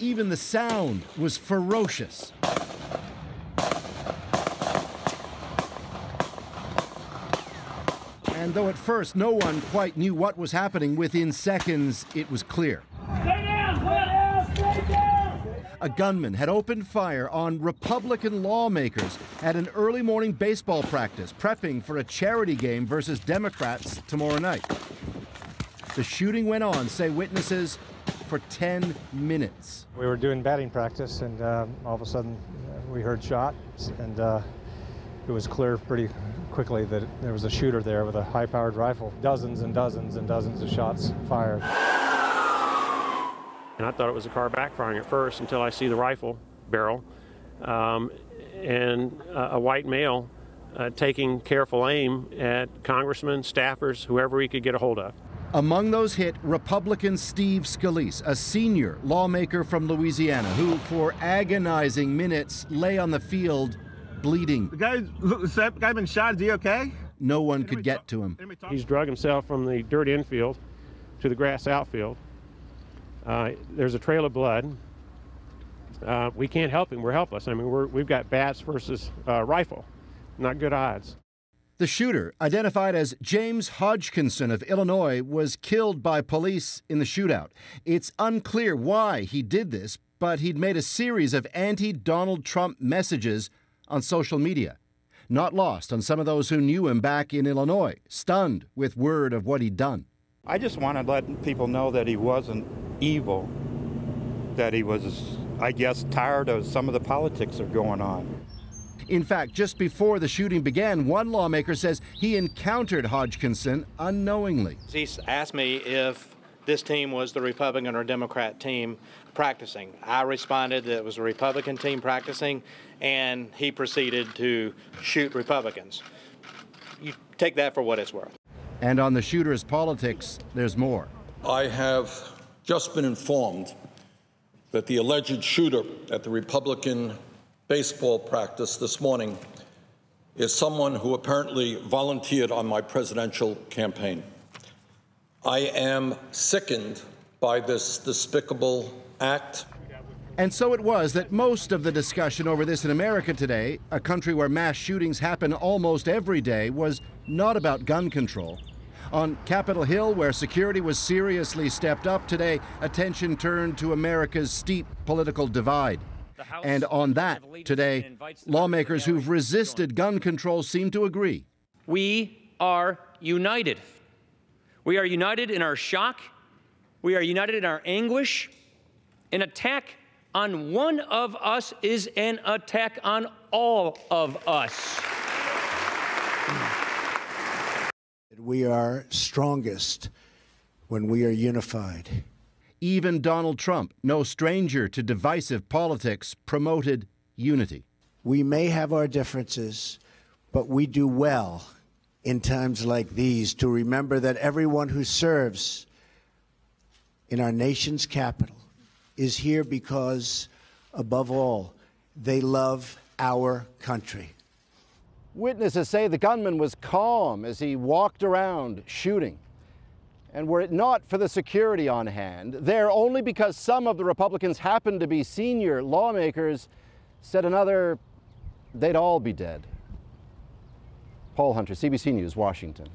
even the sound was ferocious. And though at first no one quite knew what was happening, within seconds it was clear. Stay down, stay down. A gunman had opened fire on Republican lawmakers at an early morning baseball practice, prepping for a charity game versus Democrats tomorrow night. The shooting went on, say witnesses, for 10 minutes. We were doing batting practice, and all of a sudden we heard shots, and it was clear pretty quickly that there was a shooter there with a high-powered rifle. Dozens and dozens and dozens of shots fired. And I thought it was a car backfiring at first until I see the rifle barrel and a white male taking careful aim at congressmen, staffers, whoever he could get a hold of. Among those hit, Republican Steve Scalise, a senior lawmaker from Louisiana, who for agonizing minutes lay on the field bleeding. The guy been shot. Is he okay? No one could get to him. He's drug himself from the dirt infield to the grass outfield. There's a trail of blood. We can't help him. We're helpless. I mean, we've got bats versus rifle. Not good odds. The shooter, identified as James Hodgkinson of Illinois, was killed by police in the shootout. It's unclear why he did this, but he'd made a series of anti-Donald Trump messages on social media. Not lost on some of those who knew him back in Illinois, stunned with word of what he'd done. I just want to let people know that he wasn't evil, that he was, I guess, tired of some of the politics that are going on. In fact, just before the shooting began, one lawmaker says he encountered Hodgkinson unknowingly. He asked me if this team was the Republican or Democrat team practicing. I responded that it was a Republican team practicing, and he proceeded to shoot Republicans. You take that for what it's worth. And on the shooter's politics, there's more. I have just been informed that the alleged shooter at the Republican baseball practice this morning is someone who apparently volunteered on my presidential campaign. I am sickened by this despicable act. And so it was that most of the discussion over this in America today, a country where mass shootings happen almost every day, was not about gun control. On Capitol Hill, where security was seriously stepped up today, attention turned to America's steep political divide. And on that, today, lawmakers who've resisted gun control seem to agree. We are united. We are united in our shock. We are united in our anguish. An attack on one of us is an attack on all of us. We are strongest when we are unified. Even Donald Trump, no stranger to divisive politics, promoted unity. We may have our differences, but we do well in times like these to remember that everyone who serves in our nation's capital is here because, above all, they love our country. Witnesses say the gunman was calm as he walked around shooting. And were it not for the security on hand, there only because some of the Republicans happened to be senior lawmakers, said another, they'd all be dead. Paul Hunter, CBC News, Washington.